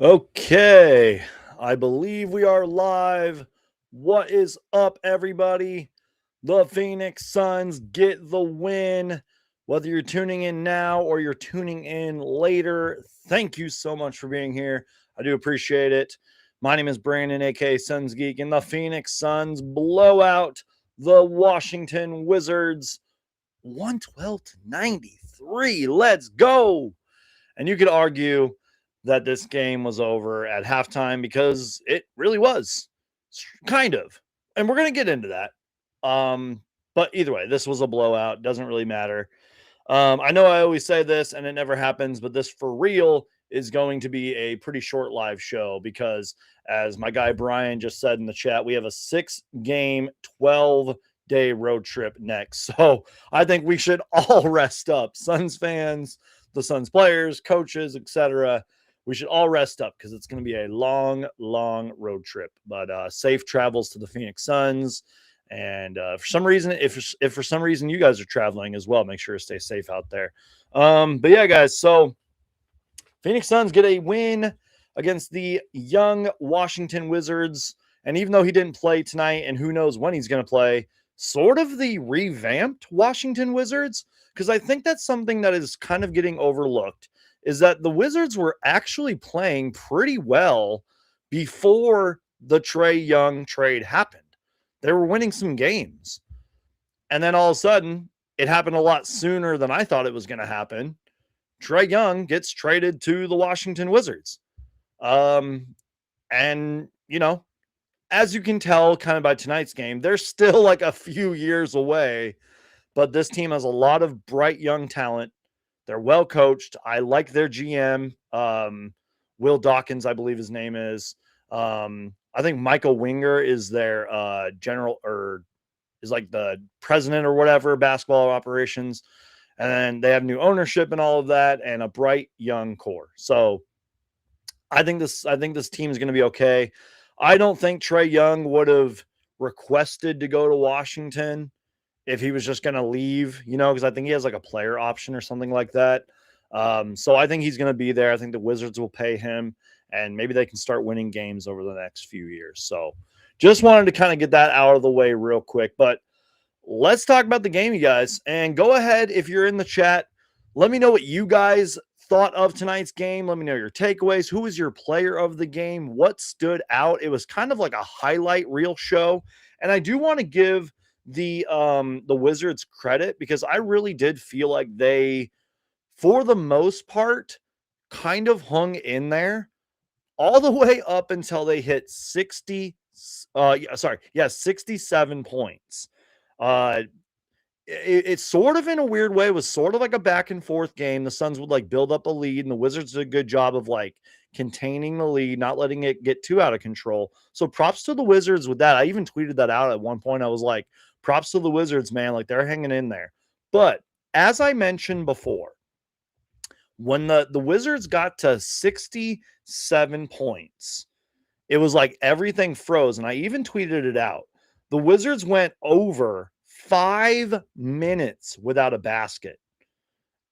Okay, I believe we are live. What is up, everybody? The Phoenix Suns get the win. Whether you're tuning in now or you're tuning in later, thank you so much for being here. I do appreciate it. My name is Brandon, aka Suns Geek, and the Phoenix Suns blow out the Washington Wizards 112-93. Let's go. And you could argue that this game was over at halftime because it really was, kind of. And we're going to get into that. But either way, this was a blowout. Doesn't really matter. I know I always say this and it never happens, but this for real is going to be a pretty short live show because, as my guy Brian just said in the chat, we have a 6-game, 12-day road trip next. So I think we should all rest up. Suns fans, the Suns players, coaches, etc. We should all rest up because it's going to be a long, long road trip. But safe travels to the Phoenix Suns. And for some reason, if for some reason you guys are traveling as well, make sure to stay safe out there. But yeah, guys, so Phoenix Suns get a win against the young Washington Wizards. And even though he didn't play tonight, and who knows when he's going to play, sort of the revamped Washington Wizards, because I think that's something that is kind of getting overlooked, is that the Wizards were actually playing pretty well before the Trae Young trade happened. They were winning some games. And then all of a sudden, it happened a lot sooner than I thought it was going to happen. Trae Young gets traded to the Washington Wizards. And, you know, as you can tell kind of by tonight's game, they're still like a few years away. But this team has a lot of bright young talent. They're well coached. I like their GM. Will Dawkins, I believe his name is. I think Michael Winger is their general, or is like the president or whatever, basketball operations. And then they have new ownership and all of that, and a bright young core. So I think this team is going to be okay. I don't think Trae Young would have requested to go to Washington if he was just going to leave, because I think he has like a player option or something like that. So I think he's going to be there. I think the Wizards will pay him, and maybe they can start winning games over the next few years. So just wanted to kind of get that out of the way real quick. But let's talk about the game, you guys. And go ahead, if you're in the chat, let me know what you guys thought of tonight's game. Let me know your takeaways. Who was your player of the game? What stood out? It was kind of like a highlight reel show. And I do want to give the Wizards credit because I really did feel like they, for the most part, kind of hung in there all the way up until they hit 67 points. It's sort of, in a weird way, was sort of like a back and forth game. The Suns would like build up a lead, and the Wizards did a good job of like containing the lead, not letting it get too out of control. So props to the Wizards with that. I even tweeted that out at one point. I was like, props to the Wizards, man. Like, they're hanging in there. But as I mentioned before, when the Wizards got to 67 points, it was like everything froze. And I even tweeted it out. The Wizards went over 5 minutes without a basket.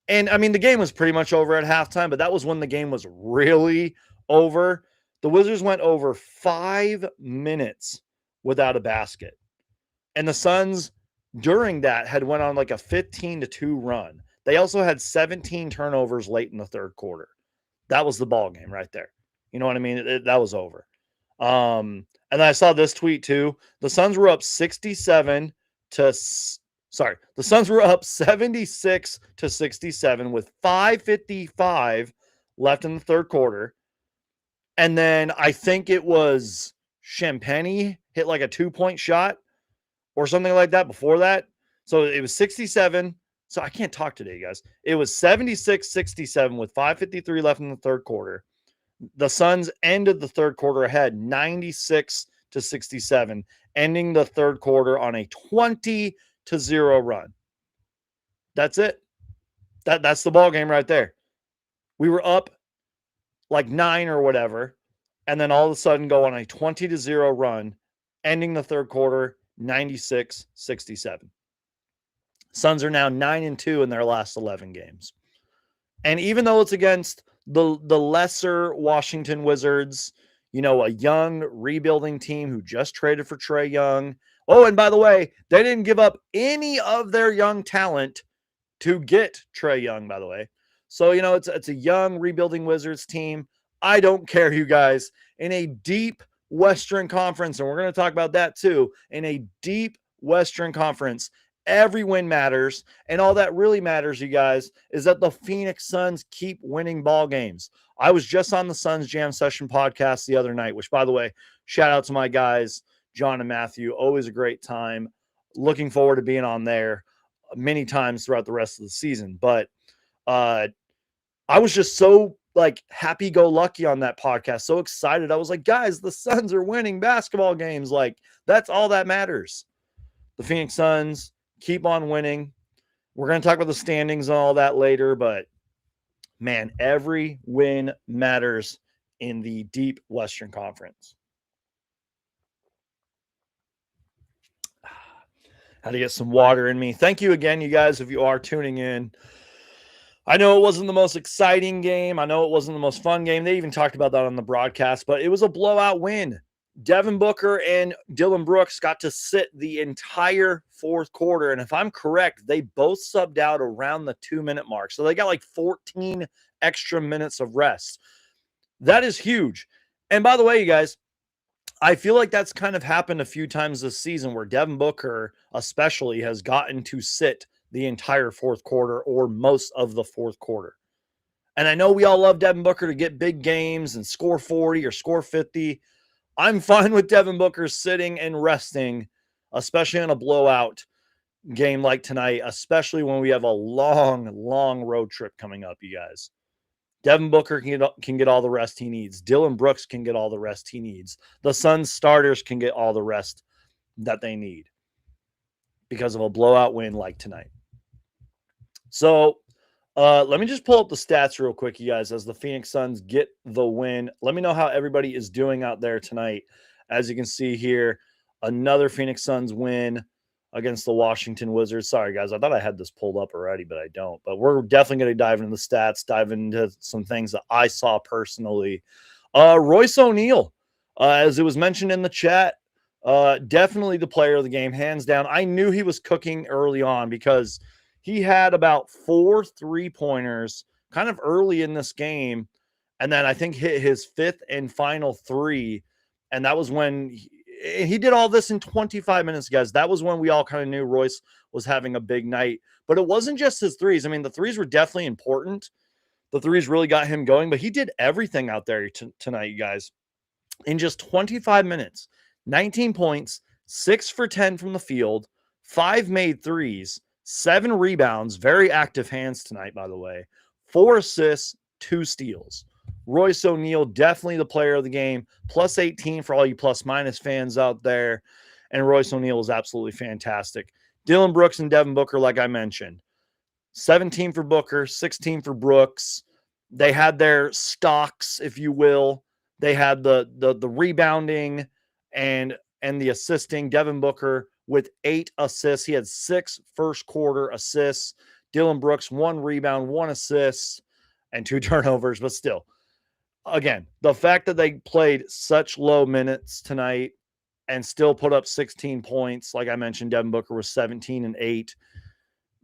And I mean, the game was pretty much over at halftime, but that was when the game was really over. The Wizards went over 5 minutes without a basket. And the Suns, during that, had went on like a 15-2 run. They also had 17 turnovers late in the third quarter. That was the ball game right there. You know what I mean? That was over. And then I saw this tweet too. The Suns were up 76 to 67 with 5:55 left in the third quarter. And then I think it was Champagny hit like a 2-point shot or something like that before that. So it was 67. So I can't talk today, guys. It was 76-67 with 5:53 left in the third quarter. The Suns ended the third quarter ahead 96-67, ending the third quarter on a 20-0 run. That's it. That's the ball game right there. We were up like 9 or whatever, and then all of a sudden go on a 20-0 run, ending the third quarter 96-67. Suns are now 9-2 in their last 11 games. And even though it's against the lesser Washington Wizards, you know, a young rebuilding team who just traded for Trae Young. Oh, and by the way, they didn't give up any of their young talent to get Trae Young, by the way. So, you know, it's a young rebuilding Wizards team. I don't care, you guys. In a deep Western Conference, and we're going to talk about that too, in a deep Western Conference, every win matters. And all that really matters, you guys, is that the Phoenix Suns keep winning ball games. I was just on the Suns Jam Session podcast the other night, which, by the way, shout out to my guys, John and Matthew. Always a great time. Looking forward to being on there many times throughout the rest of the season. But I was just so like happy-go-lucky on that podcast, so excited. I was like, guys, the Suns are winning basketball games. Like, that's all that matters. The Phoenix Suns keep on winning. We're going to talk about the standings and all that later, but man, every win matters in the deep Western Conference. Had to get some water in me. Thank you again, you guys, if you are tuning in. I know it wasn't the most exciting game. I know it wasn't the most fun game. They even talked about that on the broadcast, but it was a blowout win. Devin Booker and Dylan Brooks got to sit the entire fourth quarter. And if I'm correct, they both subbed out around the 2-minute mark. So they got like 14 extra minutes of rest. That is huge. And by the way, you guys, I feel like that's kind of happened a few times this season where Devin Booker especially has gotten to sit the entire fourth quarter or most of the fourth quarter. And I know we all love Devin Booker to get big games and score 40 or score 50. I'm fine with Devin Booker sitting and resting, especially in a blowout game like tonight, especially when we have a long road trip coming up, you guys. Devin Booker can get all the rest he needs. Dylan Brooks can get all the rest he needs. The Suns starters can get all the rest that they need because of a blowout win like tonight. So let me just pull up the stats real quick, you guys, as the Phoenix Suns get the win. Let me know how everybody is doing out there tonight. As you can see here, another Phoenix Suns win against the Washington Wizards. Sorry, guys, I thought I had this pulled up already, but I don't. But we're definitely going to dive into the stats, dive into some things that I saw personally. Royce O'Neal, as it was mentioned in the chat, definitely the player of the game, hands down. I knew he was cooking early on because he had about 4 3-pointers kind of early in this game, and then I think hit his 5th and final 3, and that was when he did all this in 25 minutes, guys. That was when we all kind of knew Royce was having a big night. But it wasn't just his threes. I mean, the threes were definitely important. The threes really got him going, but he did everything out there tonight, you guys. In just 25 minutes, 19 points, 6 for 10 from the field, 5 made threes, 7 rebounds, very active hands tonight, by the way, 4 assists, 2 steals. Royce O'Neal, definitely the player of the game, plus 18 for all you plus-minus fans out there. And Royce O'Neal is absolutely fantastic. Dylan Brooks and Devin Booker, like I mentioned, 17 for Booker, 16 for Brooks. They had their stocks, if you will. They had the rebounding and the assisting. Devin Booker with 8 assists. He had 6 first-quarter assists. Dylan Brooks, 1 rebound, 1 assist, and 2 turnovers, but still. Again, the fact that they played such low minutes tonight and still put up 16 points, like I mentioned, Devin Booker was 17 and 8,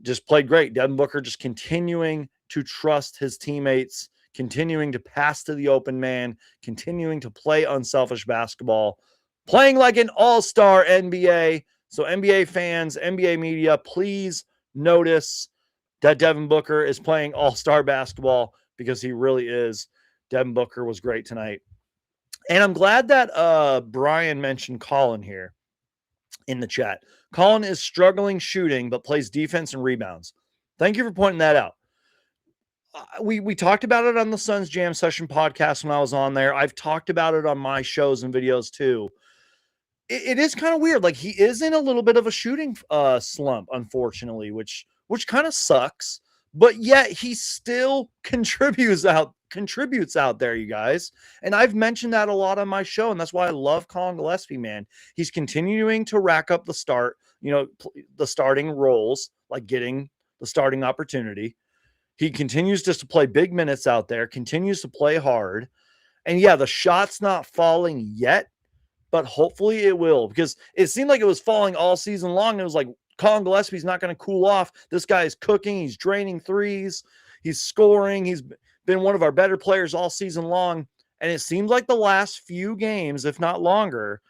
just played great. Devin Booker just continuing to trust his teammates, continuing to pass to the open man, continuing to play unselfish basketball, playing like an all-star NBA. So NBA fans, NBA media, please notice that Devin Booker is playing all-star basketball because he really is. Devin Booker was great tonight. And I'm glad that Brian mentioned Colin here in the chat. Colin is struggling shooting, but plays defense and rebounds. Thank you for pointing that out. We talked about it on the Suns Jam Session podcast when I was on there. I've talked about it on my shows and videos too. It is kind of weird. Like, he is in a little bit of a shooting slump, unfortunately, which kind of sucks. But yet he still contributes out there, you guys. And I've mentioned that a lot on my show, and that's why I love Colin Gillespie, man. He's continuing to rack up the starting roles, like getting the starting opportunity. He continues just to play big minutes out there, continues to play hard. And yeah, the shot's not falling yet, but hopefully it will, because it seemed like it was falling all season long. It was like, Colin Gillespie's not going to cool off. This guy is cooking. He's draining threes. He's scoring. He's been one of our better players all season long. And it seems like the last few games, if not longer,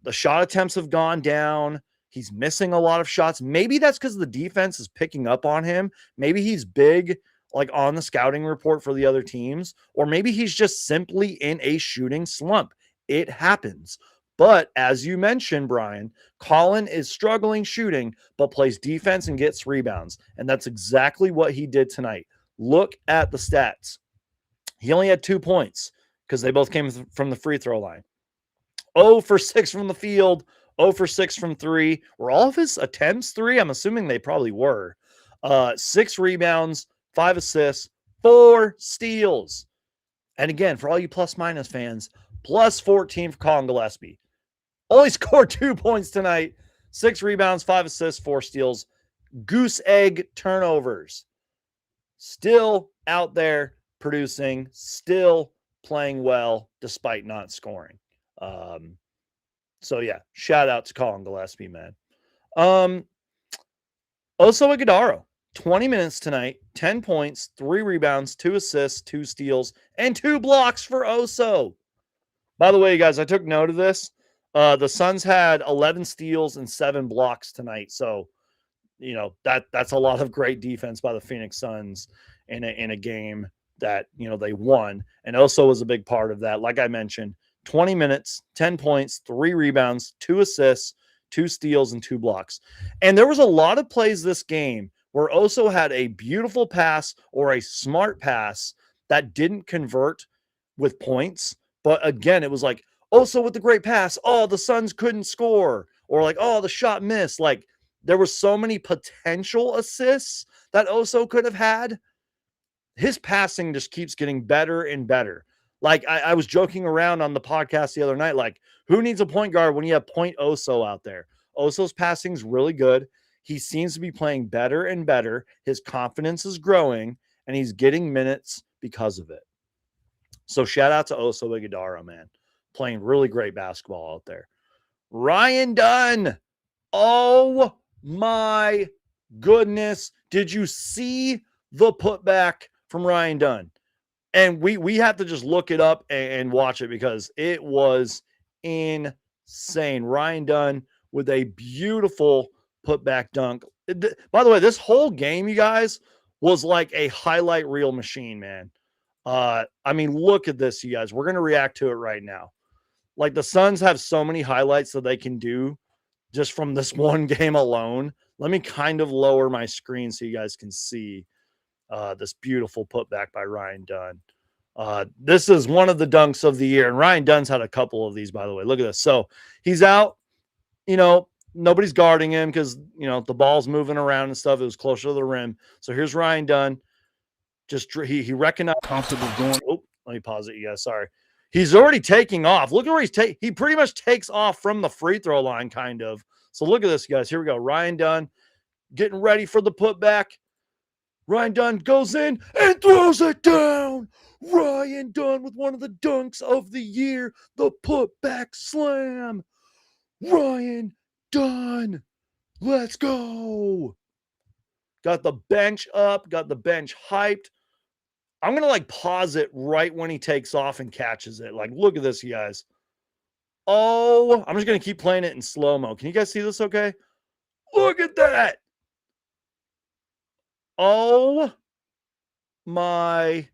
the shot attempts have gone down. He's missing a lot of shots. Maybe that's because the defense is picking up on him. Maybe he's big, like on the scouting report for the other teams, or maybe he's just simply in a shooting slump. It happens. But as you mentioned, Brian, Colin is struggling shooting, but plays defense and gets rebounds. And that's exactly what he did tonight. Look at the stats. He only had 2 points because they both came from the free throw line. 0 for 6 from the field, 0 for 6 from 3. Were all of his attempts 3? I'm assuming they probably were. 6 rebounds, 5 assists, 4 steals. And again, for all you plus minus fans, plus 14 for Colin Gillespie. Only scored 2 points tonight, 6 rebounds, 5 assists, 4 steals. Goose egg turnovers. Still out there producing, still playing well despite not scoring. So yeah, shout out to Colin Gillespie, man. Oso Ighodaro, 20 minutes tonight, 10 points, 3 rebounds, 2 assists, 2 steals, and 2 blocks for Oso. By the way, you guys, I took note of this. The Suns had 11 steals and 7 blocks tonight. So, you know, that's a lot of great defense by the Phoenix Suns in a game that, you know, they won. And Oso was a big part of that. Like I mentioned, 20 minutes, 10 points, 3 rebounds, 2 assists, 2 steals, and 2 blocks. And there was a lot of plays this game where Oso had a beautiful pass or a smart pass that didn't convert with points. But again, it was like, Oso with the great pass. Oh, the Suns couldn't score. Or like, oh, the shot missed. Like, there were so many potential assists that Oso could have had. His passing just keeps getting better and better. Like, I was joking around on the podcast the other night, like, who needs a point guard when you have Point Oso out there? Oso's passing's really good. He seems to be playing better and better. His confidence is growing, and he's getting minutes because of it. So shout out to Oso Ighodaro, man. Playing really great basketball out there. Ryan Dunn. Oh, my goodness. Did you see the putback from Ryan Dunn? And we have to just look it up and watch it because it was insane. Ryan Dunn with a beautiful putback dunk. By the way, this whole game, you guys, was like a highlight reel machine, man. I mean, look at this, you guys. We're going to react to it right now. Like, the Suns have so many highlights that they can do just from this one game alone. Let me kind of lower my screen so you guys can see this beautiful putback by Ryan Dunn. This is one of the dunks of the year. And Ryan Dunn's had a couple of these, by the way. Look at this. So he's out, you know, nobody's guarding him because, you know, the ball's moving around and stuff. It was closer to the rim. So here's Ryan Dunn. Just he recognized comfortable going. Oh, let me pause it, you guys. Sorry. He's already taking off. Look at where he's taking. He pretty much takes off from the free throw line, kind of. So look at this, guys. Here we go. Ryan Dunn getting ready for the putback. Ryan Dunn goes in and throws it down. Ryan Dunn with one of the dunks of the year, the putback slam. Ryan Dunn. Let's go. Got the bench up, got the bench hyped. I'm going to like pause it right when he takes off and catches it. Like, look at this, you guys. Oh, I'm just going to keep playing it in slow-mo. Can you guys see this okay? Look at that. Oh, my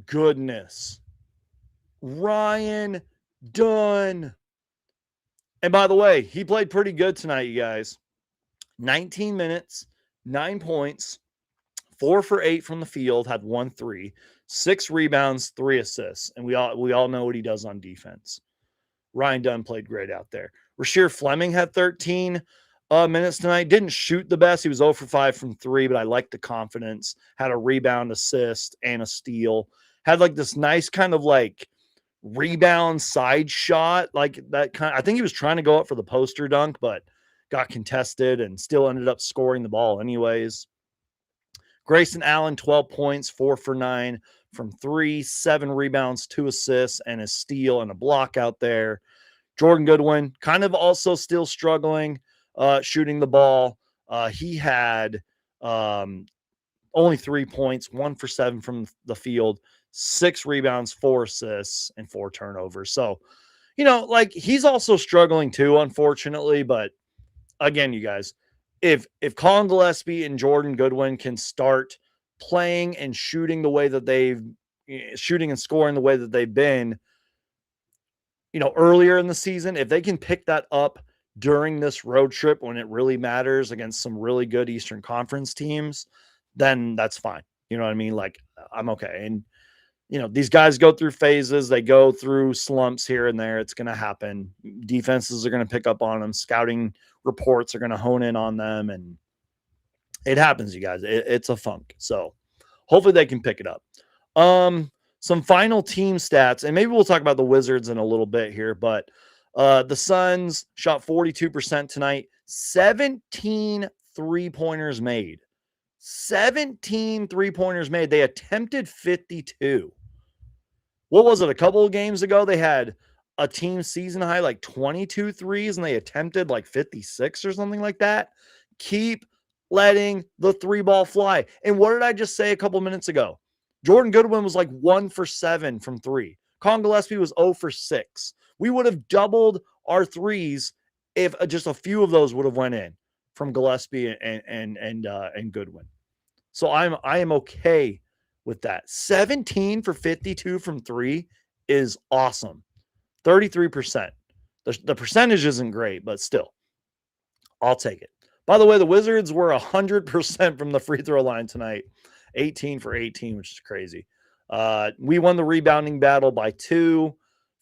goodness. Ryan Dunn. And by the way, he played pretty good tonight, you guys. 19 minutes, 9 points, 4 for 8 from the field, had 1 3, 6 rebounds, 3 assists. And we all know what he does on defense. Ryan Dunn played great out there. Rasheer Fleming had 13 minutes tonight. Didn't shoot the best. He was 0 for 5 from 3, but I liked the confidence. Had a rebound, assist, and a steal. Had like this nice kind of like rebound side shot. Like that kind of, I think he was trying to go up for the poster dunk, but got contested and still ended up scoring the ball anyways. Grayson Allen, 12 points, 4 for 9 from 3, 7 rebounds, 2 assists, and a steal and a block out there. Jordan Goodwin, kind of also still struggling shooting the ball. He had only 3 points, 1 for 7 from the field, 6 rebounds, 4 assists, and 4 turnovers. So, like he's also struggling too, unfortunately. But again, you guys, if Colin Gillespie and Jordan Goodwin can start playing and shooting the way that shooting and scoring the way that they've been, earlier in the season, if they can pick that up during this road trip when it really matters against some really good Eastern Conference teams, then that's fine. You know what I mean? Like, I'm okay. And, these guys go through phases. They go through slumps here and there. It's going to happen. Defenses are going to pick up on them. Scouting reports are going to hone in on them. And it happens, you guys. It's a funk. So hopefully they can pick it up. Some final team stats, and maybe we'll talk about the Wizards in a little bit here, but the Suns shot 42% tonight, 17 3-pointers made. 17 3-pointers made. They attempted 52. What was it? A couple of games ago, they had a team season high, like 22 threes, and they attempted like 56 or something like that. Keep letting the 3-ball fly. And what did I just say a couple minutes ago? Jordan Goodwin was like 1 for 7 from 3. Colin Gillespie was 0 for 6. We would have doubled our threes if just a few of those would have went in from Gillespie and Goodwin. So I am okay with that. 17 for 52 from 3 is awesome. 33%. The percentage isn't great, but still, I'll take it. By the way, the Wizards were 100% from the free throw line tonight. 18 for 18, which is crazy. We won the rebounding battle by 2,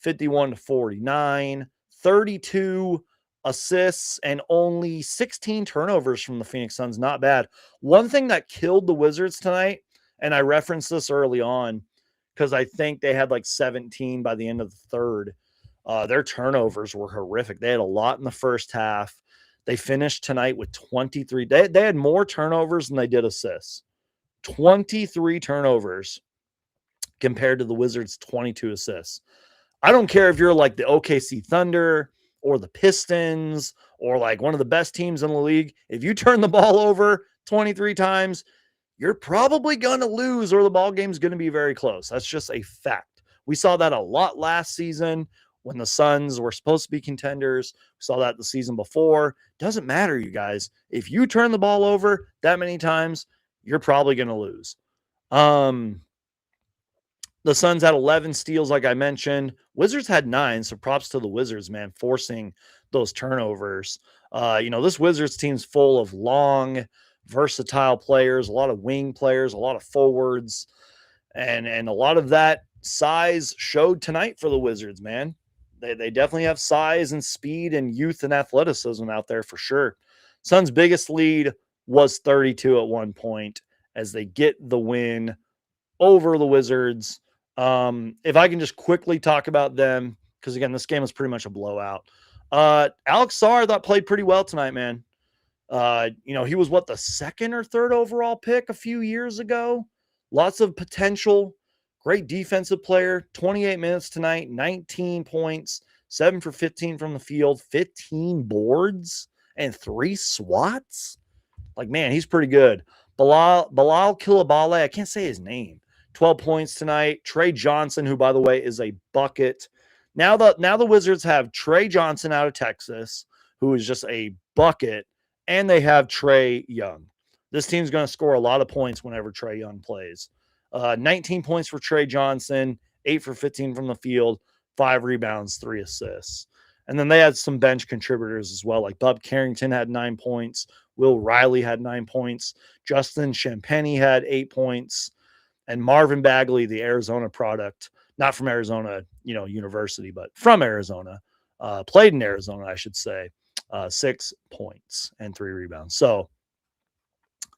51 to 49, 32 assists, and only 16 turnovers from the Phoenix Suns. Not bad. One thing that killed the Wizards tonight, and I referenced this early on because I think they had like 17 by the end of the third. Their turnovers were horrific. They had a lot in the first half. They finished tonight with 23. They had more turnovers than they did assists. 23 turnovers compared to the Wizards' 22 assists. I don't care if you're like the OKC Thunder or the Pistons or like one of the best teams in the league. If you turn the ball over 23 times, you're probably going to lose or the ball game's going to be very close. That's just a fact. We saw that a lot last season when the Suns were supposed to be contenders. We saw that the season before. Doesn't matter, you guys. If you turn the ball over that many times, you're probably going to lose. The Suns had 11 steals, like I mentioned. Wizards had 9, so props to the Wizards, man, forcing those turnovers. This Wizards team's full of long, versatile players, a lot of wing players, a lot of forwards, and a lot of that size showed tonight for the Wizards, man. They definitely have size and speed and youth and athleticism out there for sure. Suns' biggest lead was 32 at one point as they get the win over the Wizards. If I can just quickly talk about them, because again, this game was pretty much a blowout. Alex Sarr, I thought, played pretty well tonight, man. He was the second or third overall pick a few years ago. Lots of potential. Great defensive player. 28 minutes tonight, 19 points, 7 for 15 from the field, 15 boards, and 3 swats. Like, man, he's pretty good. Bilal Coulibaly, I can't say his name. 12 points tonight. Trey Johnson, who, by the way, is a bucket. Now the Wizards have Trey Johnson out of Texas, who is just a bucket, and they have Trae Young. This team's going to score a lot of points whenever Trae Young plays. 19 points for Trey Johnson, 8 for 15 from the field, 5 rebounds, 3 assists. And then they had some bench contributors as well, like Bub Carrington had 9 points. Will Riley had 9 points. Justin Champagnie had 8 points. And Marvin Bagley, the Arizona product, not from Arizona, university, but from Arizona, played in Arizona, I should say, 6 points and 3 rebounds. So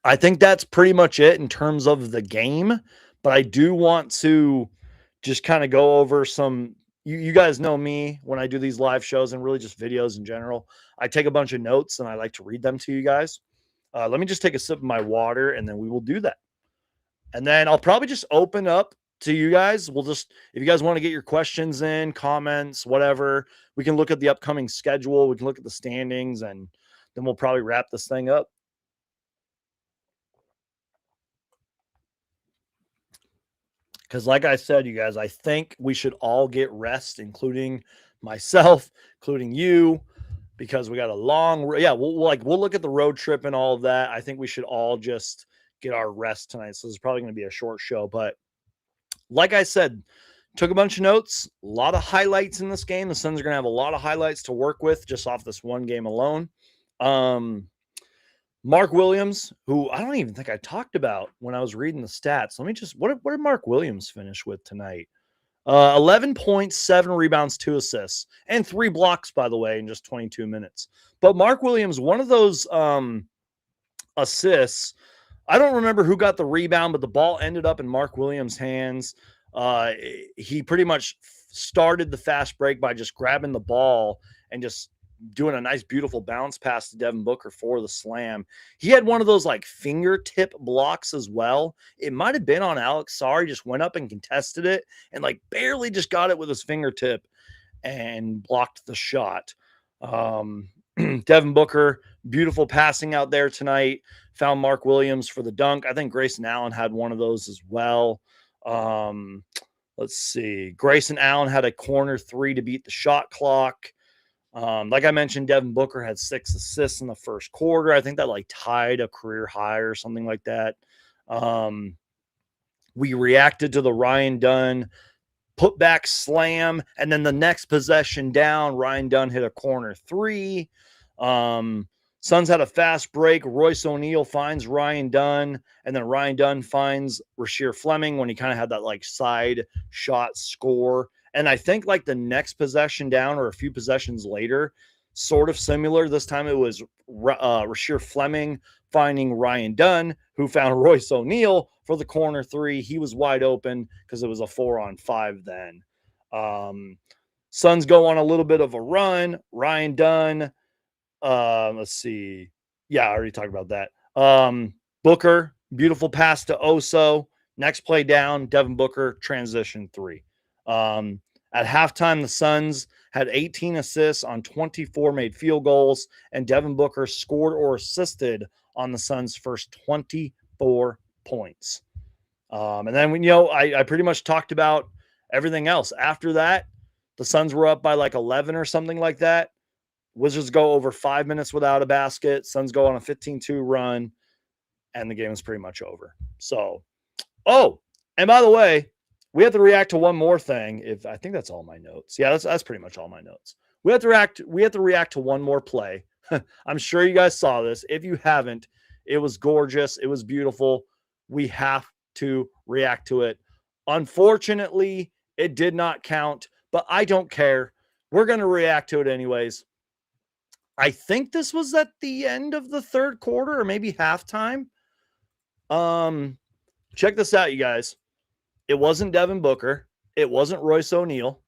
I think that's pretty much it in terms of the game. But I do want to just kind of go over some. You guys know me when I do these live shows and really just videos in general. I take a bunch of notes and I like to read them to you guys. Let me just take a sip of my water and then we will do that. And then I'll probably just open up to you guys. We'll just, if you guys want to get your questions in, comments, whatever, we can look at the upcoming schedule. We can look at the standings, and then we'll probably wrap this thing up. Because, like I said, you guys, I think we should all get rest, including myself, including you, because we got a long, we'll look at the road trip and all of that. I think we should all just get our rest tonight. So this is probably going to be a short show, but like I said, took a bunch of notes, a lot of highlights in this game. The Suns are going to have a lot of highlights to work with just off this one game alone. Mark Williams, who I don't even think I talked about when I was reading the stats. Let me just, what did Mark Williams finish with tonight? 11.7 rebounds, 2 assists, and 3 blocks, by the way, in just 22 minutes. But Mark Williams, one of those assists, I don't remember who got the rebound, but the ball ended up in Mark Williams' hands. He pretty much started the fast break by just grabbing the ball and just doing a nice, beautiful bounce pass to Devin Booker for the slam. He had one of those like fingertip blocks as well. It might have been on Alex Sarr. Just went up and contested it and like barely just got it with his fingertip and blocked the shot. Devin Booker, beautiful passing out there tonight. Found Mark Williams for the dunk. I think Grayson Allen had one of those as well. Let's see. Grayson Allen had a corner 3 to beat the shot clock. Like I mentioned, Devin Booker had 6 assists in the first quarter. I think that like tied a career high or something like that. We reacted to the Ryan Dunn put back slam, and then the next possession down, Ryan Dunn hit a corner 3. Suns had a fast break. Royce O'Neal finds Ryan Dunn, and then Ryan Dunn finds Rasheer Fleming when he kind of had that like side shot score. And I think like the next possession down or a few possessions later, sort of similar. This time it was Rasheer Fleming finding Ryan Dunn, who found Royce O'Neal for the corner 3. He was wide open because it was a 4-on-5 then. Suns go on a little bit of a run. Ryan Dunn, let's see. Yeah, I already talked about that. Booker, beautiful pass to Oso. Next play down, Devin Booker, transition 3. At halftime, the Suns had 18 assists on 24 made field goals, and Devin Booker scored or assisted on the Suns' first 24 points. And then, I pretty much talked about everything else. After that, the Suns were up by like 11 or something like that. Wizards go over 5 minutes without a basket. Suns go on a 15-2 run, and the game is pretty much over. So, and by the way, we have to react to one more thing. If I think that's all my notes. Yeah, that's pretty much all my notes. We have to react to one more play. I'm sure you guys saw this. If you haven't, it was gorgeous. It was beautiful. We have to react to it. Unfortunately, it did not count, but I don't care. We're going to react to it anyways. I think this was at the end of the third quarter or maybe halftime. Check this out, you guys. It wasn't Devin Booker. It wasn't Royce O'Neal.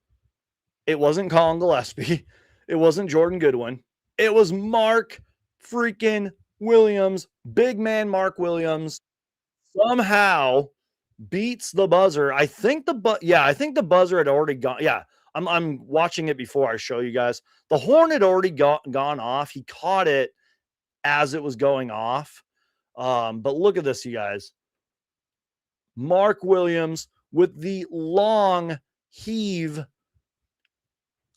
It wasn't Colin Gillespie. It wasn't Jordan Goodwin. It was Mark freaking Williams. Big man Mark Williams somehow beats the buzzer. I think the buzzer had already gone. Yeah, I'm watching it before I show you guys. The horn had already gone off. He caught it as it was going off. But look at this, you guys. Mark Williams with the long heave.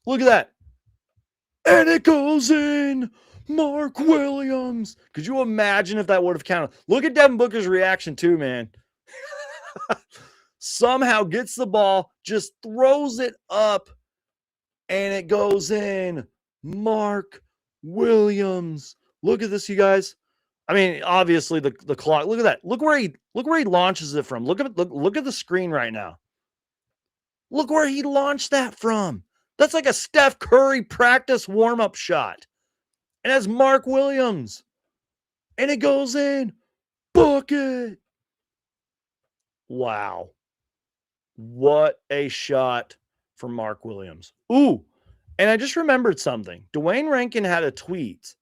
Look at that. And it goes in. Mark Williams. Could you imagine if that would have counted? Look at Devin Booker's reaction too, man. Somehow gets the ball, just throws it up, and it goes in. Mark Williams. Look at this, you guys. I mean, obviously the clock. Look at that. Look where he launches it from. Look at the screen right now. Look where he launched that from. That's like a Steph Curry practice warm-up shot. And that's Mark Williams. And it goes in. Book it. Wow. What a shot from Mark Williams. Ooh. And I just remembered something. Dwayne Rankin had a tweet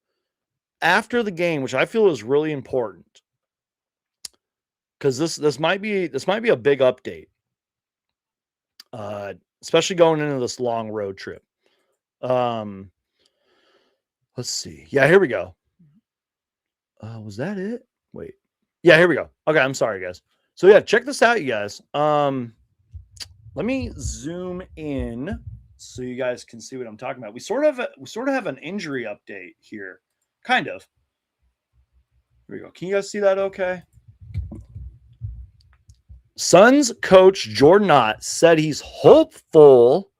after the game, which I feel is really important. because this might be a big update, especially going into this long road trip. Um, let's see. Yeah, here we go. Was that it? Wait. Yeah, here we go. Okay, I'm sorry, guys. So yeah, check this out, you guys. Let me zoom in so you guys can see what I'm talking about. We sort of have an injury update here, kind of. Here we go. Can you guys see that? Okay. Suns coach Jordan Knott said he's hopeful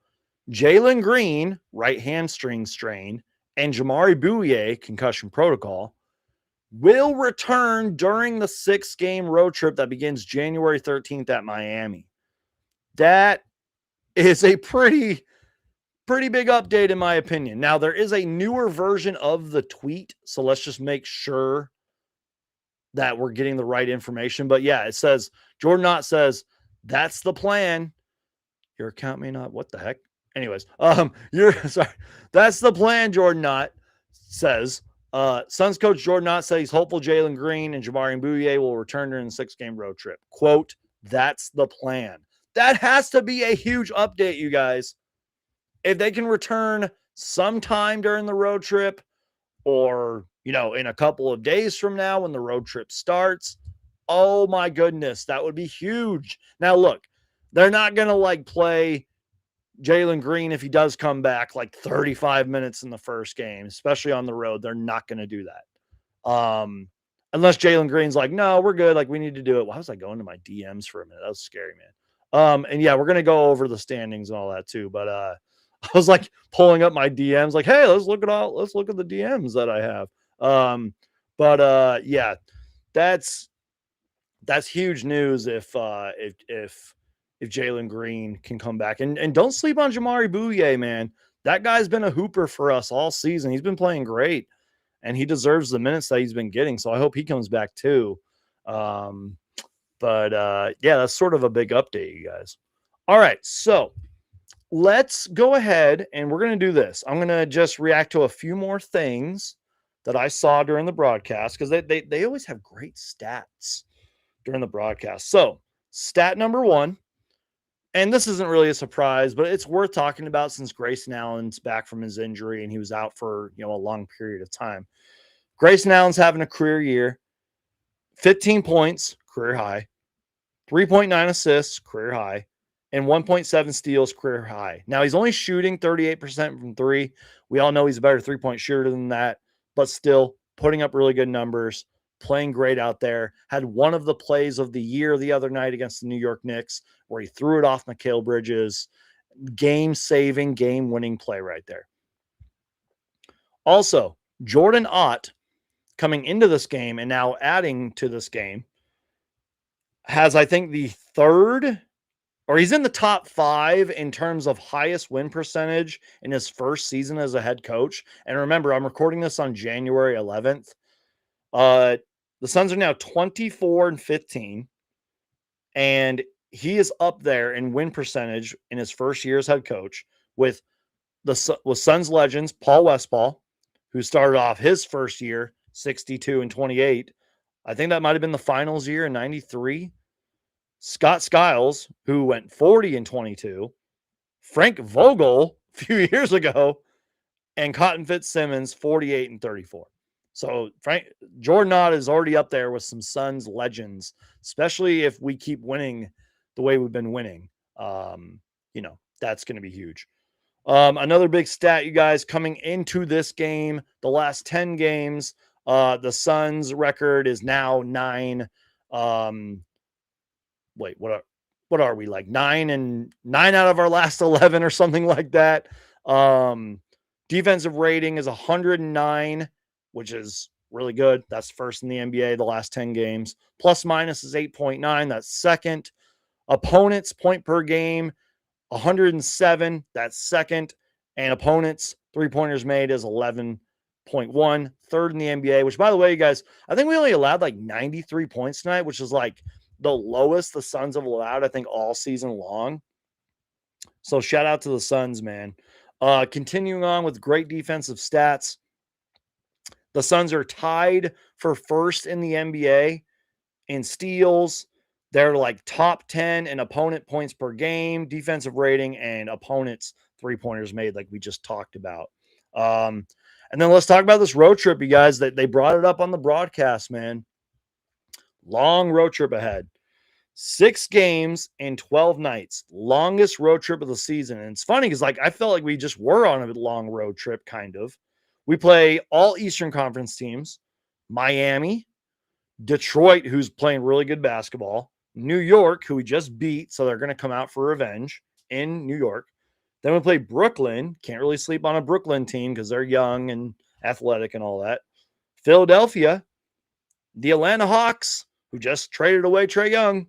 Jalen Green, right hamstring strain, and Jamari Bouye, concussion protocol, will return during the 6-game road trip that begins January 13th at Miami. That is a pretty big update in my opinion. Now, there is a newer version of the tweet, so let's just make sure that we're getting the right information. But yeah, it says, Jordan Knott says, that's the plan. Your account may not, what the heck? Anyways, you're sorry. That's the plan, Jordan Knott says. Suns coach Jordan Knott says he's hopeful Jalen Green and Jamari Bouye will return during the 6-game road trip. Quote, that's the plan. That has to be a huge update, you guys. If they can return sometime during the road trip, or, in a couple of days from now when the road trip starts, oh my goodness, that would be huge. Now, look, they're not going to play Jalen Green if he does come back 35 minutes in the first game, especially on the road. They're not going to do that. Unless Jalen Green's no, we're good. We need to do it. Why was I going to my DMs for a minute? That was scary, man. And yeah, we're going to go over the standings and all that too. But I was pulling up my DMs, hey, let's look at the DMs that I have. Yeah, that's huge news if Jalen Green can come back. And don't sleep on Jamari Bouye, man. That guy's been a hooper for us all season. He's been playing great, and he deserves the minutes that he's been getting. So I hope he comes back too. Yeah, that's sort of a big update, you guys. All right, so let's go ahead and we're going to do this. I'm going to just react to a few more things that I saw during the broadcast, because they always have great stats during the broadcast. So stat number 1, and this isn't really a surprise, but it's worth talking about since Grayson Allen's back from his injury and he was out for a long period of time. Grayson Allen's having a career year. 15 points, career high. 3.9 assists, career high. And 1.7 steals, career high. Now, he's only shooting 38% from 3. We all know he's a better 3-point shooter than that, but still putting up really good numbers, playing great out there. Had one of the plays of the year the other night against the New York Knicks where he threw it off Mikal Bridges. Game-saving, game-winning play right there. Also, Jordan Ott, coming into this game and now adding to this game, has, I think, the third, or he's in the top 5 in terms of highest win percentage in his first season as a head coach. And remember, I'm recording this on January 11th. The Suns are now 24-15, and he is up there in win percentage in his first year as head coach with Suns legends Paul Westphal, who started off his first year 62-28. I think that might have been the finals year in 93. Scott Skiles, who went 40-22, Frank Vogel a few years ago, and Cotton Fitzsimmons 48-34. So Jordan Knott is already up there with some Suns legends, especially if we keep winning the way we've been winning. That's going to be huge. Another big stat, you guys, coming into this game, the last 10 games, the Suns record is now 9. Wait, what are we, 9 out of our last 11 or something like that? Defensive rating is 109, which is really good. That's first in the NBA the last 10 games. Plus minus is 8.9. That's second. Opponents point per game, 107. That's second. And opponents 3-pointers made is 11.1. Third in the NBA, which, by the way, you guys, I think we only allowed 93 points tonight, which is the lowest the Suns have allowed, I think, all season long. So shout out to the Suns, man. Continuing on with great defensive stats. The Suns are tied for first in the NBA in steals, They're like top 10 in opponent points per game, defensive rating, and opponents 3-pointers made, like we just talked about. And then let's talk about this road trip, you guys. That they brought it up on the broadcast, man. Long road trip ahead. 6 games in 12 nights. Longest road trip of the season. And it's funny because like I felt like we just were on a long road trip, kind of. We play all Eastern Conference teams, Miami, Detroit, who's playing really good basketball, New York, who we just beat, so they're going to come out for revenge in New York. Then we play Brooklyn. Can't really sleep on a Brooklyn team because they're young and athletic and all that. Philadelphia, the Atlanta Hawks, who just traded away Trae Young.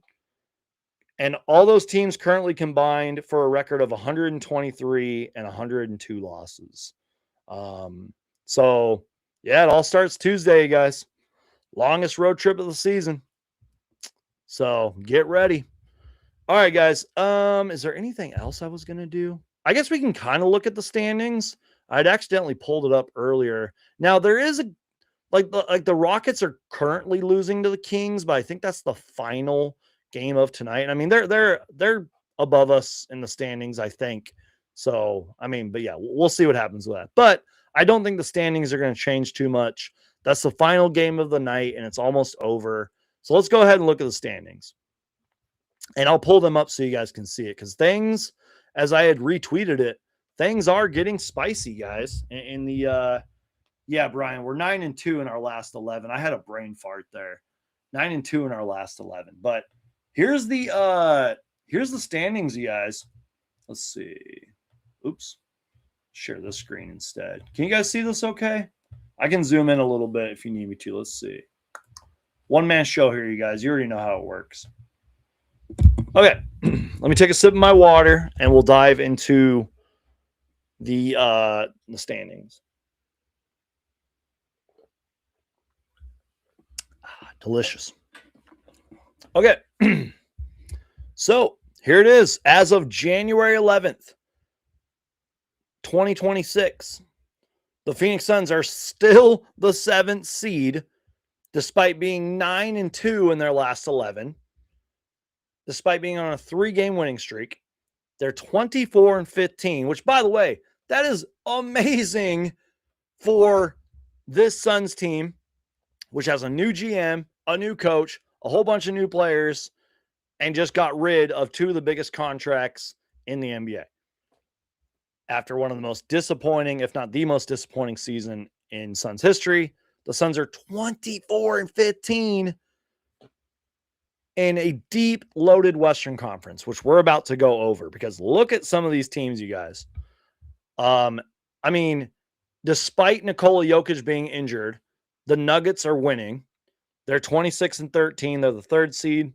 And all those teams currently combined for a record of 123 and 102 losses. So, yeah, it all starts Tuesday, guys. Longest road trip of the season. So get ready. All right, guys. Is there anything else I was gonna do? I guess we can kind of look at the standings. I'd accidentally pulled it up earlier. Now there is a like the Rockets are currently losing to the Kings, but I think that's the final game of tonight. I mean, they're above us in the standings, I think. So I mean, but yeah, we'll see what happens with that. But I don't think the standings are going to change too much. That's the final game of the night, and it's almost over. So let's go ahead and look at the standings. And I'll pull them up so you guys can see it because things, as I had retweeted it, things are getting spicy, guys. In the yeah, Brian, we're 9-2 in our last 11. I had a brain fart there. 9-2 in our last 11. But here's the standings, you guys. Let's see. Oops. Share this screen instead. Can you guys see this okay? I can zoom in a little bit if you need me to. Let's see. One-man show here, you guys. You already know how it works. Okay. Let me take a sip of my water, and we'll dive into the standings. Delicious. Okay. So here it is. As of January 11th, 2026, the Phoenix Suns are still the 7th seed, despite being 9-2 in their last 11, despite being on a 3-game winning streak. They're 24-15, which, by the way, that is amazing for this Suns team, which has a new GM, a new coach, a whole bunch of new players, and just got rid of 2 of the biggest contracts in the NBA. After one of the most disappointing, if not the most disappointing season in Suns history, the Suns are 24-15 in a deep loaded Western Conference, which we're about to go over because look at some of these teams, you guys. I mean, despite Nikola Jokic being injured, the Nuggets are winning. They're 26-13. They're the 3rd seed.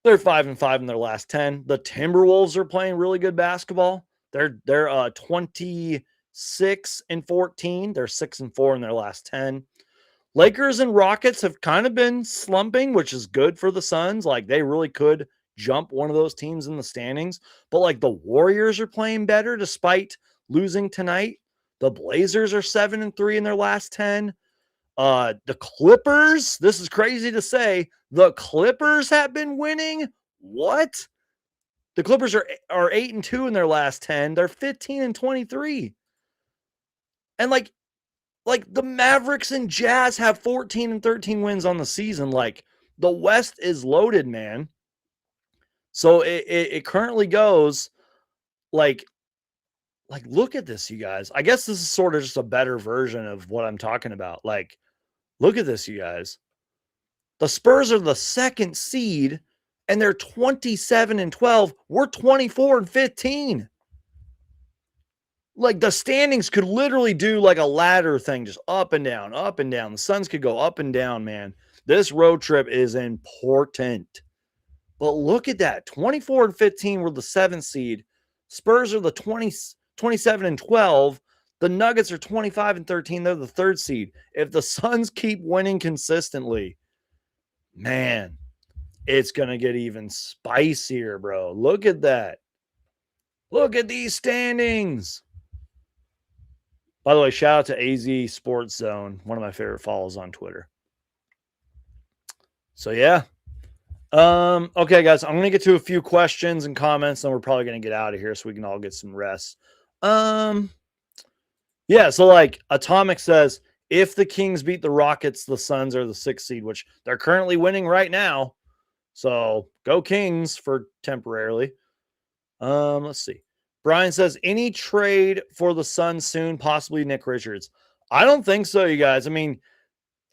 They're 5-5 in their last 10. The Timberwolves are playing really good basketball. They're 26-14. They're 6-4 in their last 10. Lakers and Rockets have kind of been slumping, which is good for the Suns. Like they really could jump one of those teams in the standings. But like the Warriors are playing better despite losing tonight. The Blazers are 7-3 in their last 10. The Clippers, this is crazy to say, the Clippers have been winning. What? The Clippers are 8-2 in their last 10. They're 15-23. And like the Mavericks and Jazz have 14-13 wins on the season. Like the West is loaded, man. So it currently goes like look at this, you guys. I guess this is sort of just a better version of what I'm talking about. Like, look at this, you guys. The Spurs are the 2nd seed, and they're 27-12. We're 24-15. Like the standings could literally do like a ladder thing, just up and down, up and down. The Suns could go up and down, man. This road trip is important. But look at that. 24-15 were the 7th seed. Spurs are the 27-12. The Nuggets are 25-13. They're the 3rd seed. If the Suns keep winning consistently, man, it's going to get even spicier, bro. Look at that. Look at these standings. By the way, shout out to AZ Sports Zone, one of my favorite follows on Twitter. So, yeah, Okay, guys, I'm gonna get to a few questions and comments, and we're probably gonna get out of here so we can all get some rest. Um, yeah, so like Atomic says, if the Kings beat the Rockets, the Suns are the 6th seed, which they're currently winning right now. So go Kings for temporarily. Let's see. Brian says, any trade for the Suns soon, possibly Nick Richards. I don't think so, you guys. I mean,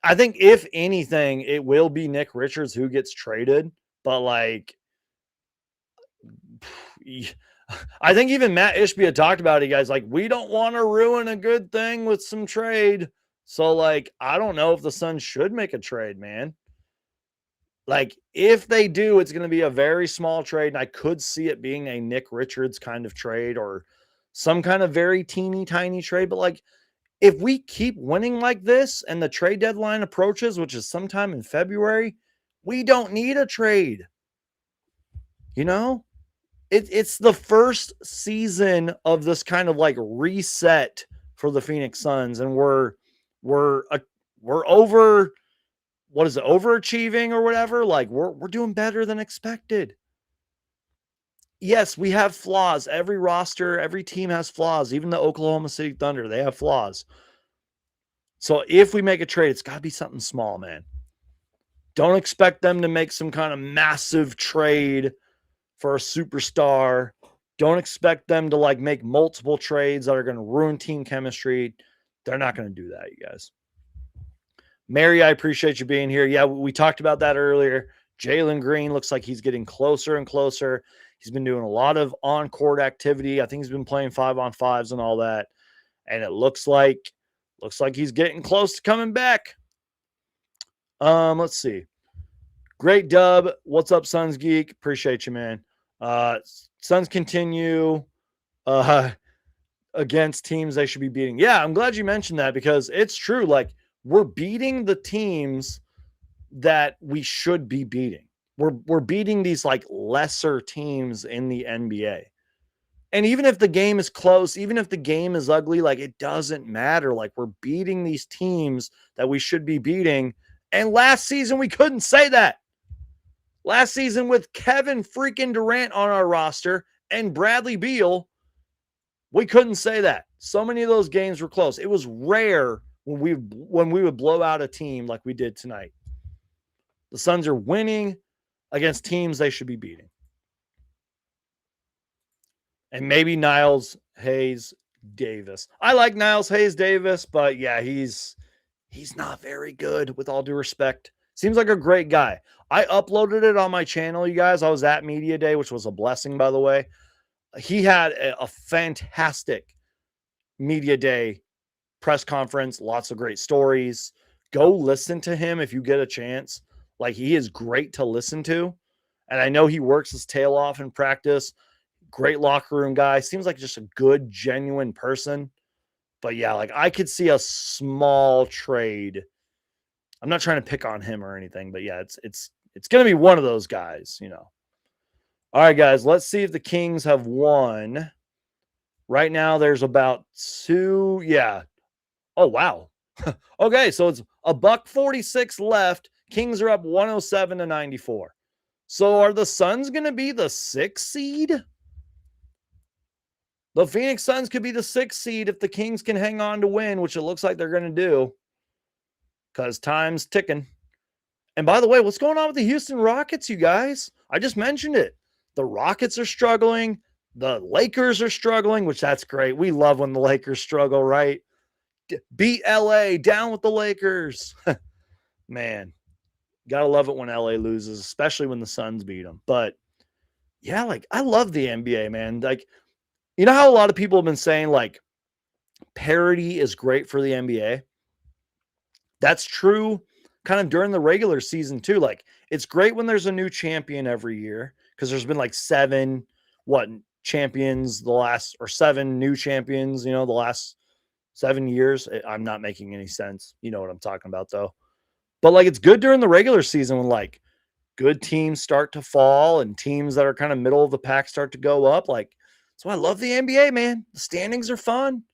I think if anything, it will be Nick Richards who gets traded. But like, I think even Matt Ishbia had talked about it, guys. Like, we don't want to ruin a good thing with some trade. So, like, I don't know if the Suns should make a trade, man. Like, if they do, it's going to be a very small trade. And I could see it being a Nick Richards kind of trade or some kind of very teeny tiny trade. But like, if we keep winning like this and the trade deadline approaches, which is sometime in February, we don't need a trade. You know, it's the first season of this kind of like reset for the Phoenix Suns, and we're over, what is it, overachieving or whatever. Like we're doing better than expected. Yes, we have flaws. Every roster, every team has flaws. Even the Oklahoma City Thunder, they have flaws. So if we make a trade, it's got to be something small, man. Don't expect them to make some kind of massive trade for a superstar. Don't expect them to like make multiple trades that are going to ruin team chemistry. They're not going to do that, you guys. Mary, I appreciate you being here. Yeah, we talked about that earlier. Jalen Green looks like he's getting closer and closer. He's been doing a lot of on-court activity. I think he's been playing 5-on-5s and all that. And it looks like he's getting close to coming back. Let's see. Great dub. What's up, Suns Geek? Appreciate you, man. Suns continue against teams they should be beating. Yeah, I'm glad you mentioned that because it's true. Like, we're beating the teams that we should be beating. We're beating these like lesser teams in the NBA. And even if the game is close, even if the game is ugly, like it doesn't matter. Like we're beating these teams that we should be beating. And last season we couldn't say that. Last season with Kevin freaking Durant on our roster and Bradley Beal, we couldn't say that. So many of those games were close. It was rare when we would blow out a team like we did tonight. The Suns are winning against teams they should be beating. And maybe Niles Hayes Davis. I like Niles Hayes Davis, but yeah, he's not very good, with all due respect. Seems like a great guy. I uploaded it on my channel, you guys. I was at Media Day, which was a blessing, by the way. He had a fantastic Media Day press conference, lots of great stories. Go listen to him if you get a chance. Like, he is great to listen to. And I know he works his tail off in practice. Great locker room guy. Seems like just a good, genuine person. But yeah, like I could see a small trade. I'm not trying to pick on him or anything, but yeah, it's going to be one of those guys, you know. All right, guys, let's see if the Kings have won. Right now, there's about 2. Yeah. Oh, wow. Okay, so it's $1.46 left. Kings are up 107-94. So are the Suns going to be the 6th seed? The Phoenix Suns could be the 6th seed if the Kings can hang on to win, which it looks like they're going to do because time's ticking. And by the way, what's going on with the Houston Rockets, you guys? I just mentioned it. The Rockets are struggling. The Lakers are struggling, which that's great. We love when the Lakers struggle, right? Beat LA, down with the Lakers. Man, gotta love it when LA loses, especially when the Suns beat them. But yeah, like I love the NBA, man. Like, you know how a lot of people have been saying like parity is great for the NBA? That's true kind of during the regular season too. Like it's great when there's a new champion every year because there's been like 7 champions the last, or 7 new champions, you know, the last 7 years. I'm not making any sense. You know what I'm talking about though. But like it's good during the regular season when like good teams start to fall and teams that are kind of middle of the pack start to go up. Like, so I love the NBA, man. The standings are fun.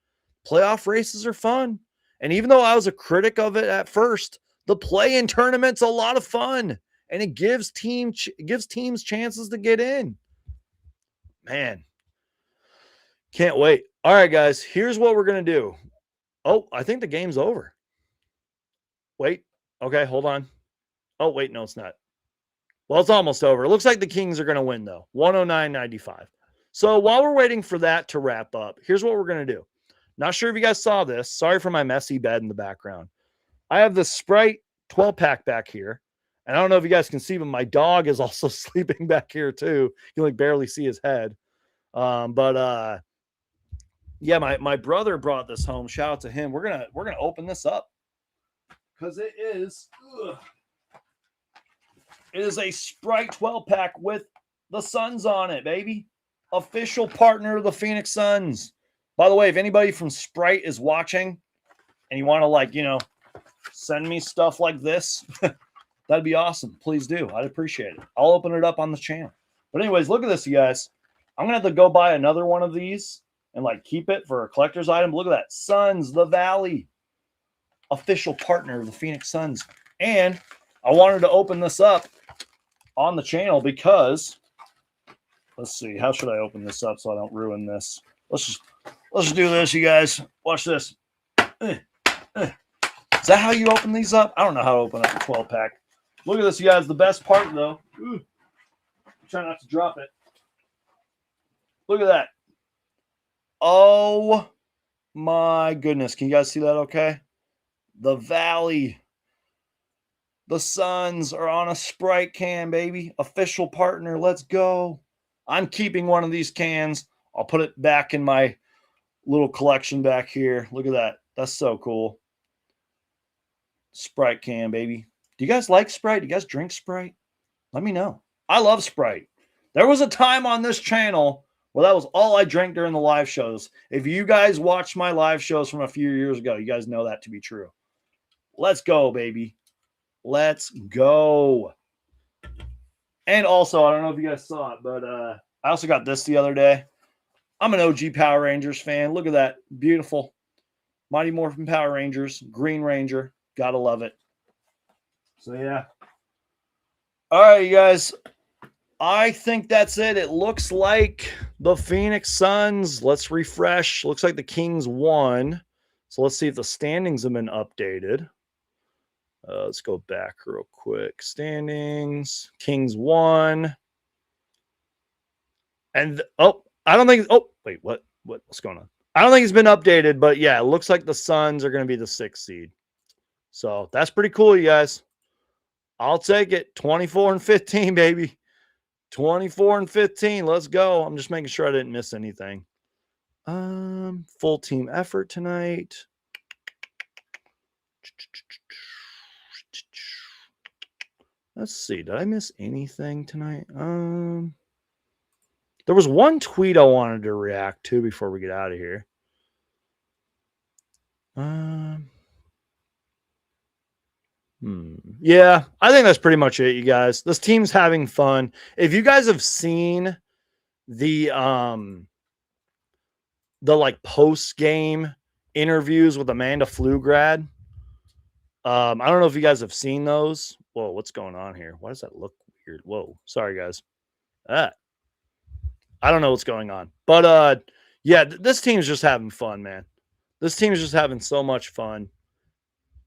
Playoff races are fun. And even though I was a critic of it at first, the play-in tournament's a lot of fun. and it gives teams chances to get in. Man, can't wait. All right, guys, here's what we're going to do. Oh, I think the game's over. Wait. Okay, hold on. Oh, wait, no, it's not. Well, it's almost over. It looks like the Kings are going to win, though. 109-95. So while we're waiting for that to wrap up, here's what we're going to do. Not sure if you guys saw this. Sorry for my messy bed in the background. I have the Sprite 12-pack back here. And I don't know if you guys can see, but my dog is also sleeping back here, too. You can like barely see his head. Yeah, my brother brought this home. Shout out to him. We're gonna open this up because it is a Sprite 12-pack with the Suns on it, baby. Official partner of the Phoenix Suns. By the way, if anybody from Sprite is watching and you want to send me stuff like this, that'd be awesome. Please do. I'd appreciate it. I'll open it up on the channel. But anyways, look at this, you guys. I'm gonna have to go buy another one of these and keep it for a collector's item. Look at that. Suns, the Valley. Official partner of the Phoenix Suns. And I wanted to open this up on the channel because, let's see, how should I open this up so I don't ruin this? Let's just do this, you guys. Watch this. Is that how you open these up? I don't know how to open up a 12-pack. Look at this, you guys. The best part, though. Try not to drop it. Look at that. Oh, my goodness. Can you guys see that okay? The Valley. The Suns are on a Sprite can, baby. Official partner. Let's go. I'm keeping one of these cans. I'll put it back in my little collection back here. Look at that. That's so cool. Sprite can, baby. Do you guys like Sprite? Do you guys drink Sprite? Let me know. I love Sprite. There was a time on this channel where that was all I drank during the live shows. If you guys watched my live shows from a few years ago, you guys know that to be true. Let's go, baby. Let's go. And also, I don't know if you guys saw it, but I also got this the other day. I'm an OG Power Rangers fan. Look at that. Beautiful. Mighty Morphin Power Rangers. Green Ranger. Gotta love it. So, yeah. All right, you guys. I think that's it. It looks like the Phoenix Suns. Let's refresh. Looks like the Kings won. So let's see if the standings have been updated. Let's go back real quick. Standings. Kings won. And, I don't think, wait, what's going on? I don't think it's been updated, but yeah, it looks like the Suns are going to be the 6th seed. So that's pretty cool, you guys. I'll take it. 24-15, baby. 24-15. Let's go. I'm just making sure I didn't miss anything. Full team effort tonight. Let's see. Did I miss anything tonight? There was one tweet I wanted to react to before we get out of here. Yeah, I think that's pretty much it, you guys. This team's having fun. If you guys have seen the post-game interviews with Amanda Pflugrad, I don't know if you guys have seen those. Whoa, what's going on here? Why does that look weird? Whoa, sorry, guys. I don't know what's going on. But, yeah, this team's just having fun, man. This team is just having so much fun.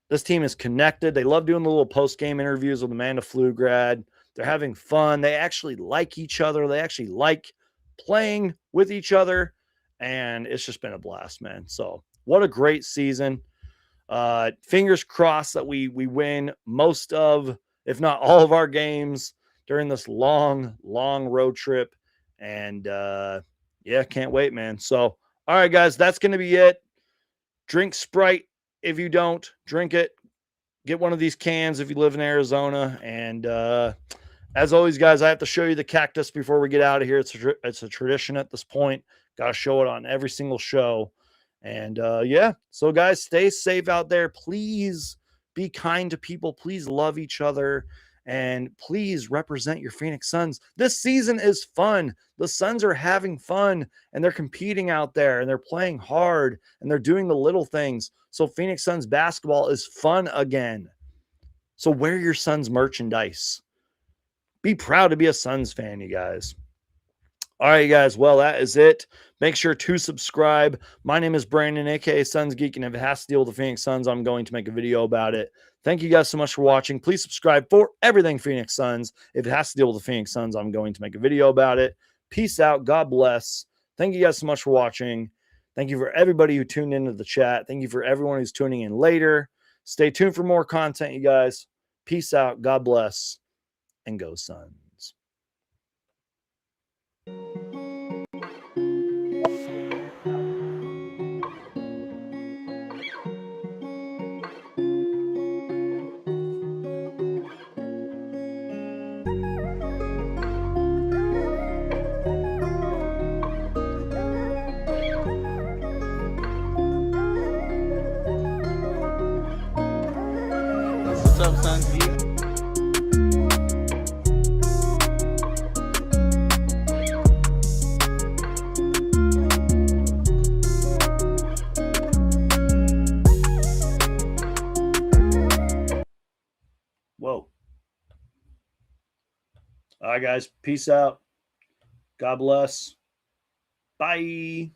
This team is connected. They love doing the little post-game interviews with Amanda Pflugrad. They're having fun. They actually like each other. They actually like playing with each other. And it's just been a blast, man. So what a great season. Fingers crossed that we win most of, if not all of our games during this long road trip. And yeah, can't wait, man. So, all right, guys, that's going to be it. Drink Sprite. If you don't, drink it. Get one of these cans if you live in Arizona. And as always, guys, I have to show you the cactus before we get out of here. It's a tradition at this point. Got to show it on every single show. And yeah, so guys, stay safe out there. Please be kind to people. Please love each other. And please represent your Phoenix Suns. This season is fun. The Suns are having fun, and they're competing out there, and they're playing hard, and they're doing the little things. So Phoenix Suns basketball is fun again. So wear your Suns merchandise. Be proud to be a Suns fan, you guys. All right, guys. Well, that is it. Make sure to subscribe. My name is Brandon, aka Suns Geek, and if it has to deal with the Phoenix Suns, I'm going to make a video about it. Thank you guys so much for watching. Please subscribe for everything Phoenix Suns. If it has to deal with the Phoenix Suns, I'm going to make a video about it. Peace out. God bless. Thank you guys so much for watching. Thank you for everybody who tuned into the chat. Thank you for everyone who's tuning in later. Stay tuned for more content, you guys. Peace out. God bless. And go Suns. What's up, Suns Geek? Whoa. All right, guys. Peace out. God bless. Bye.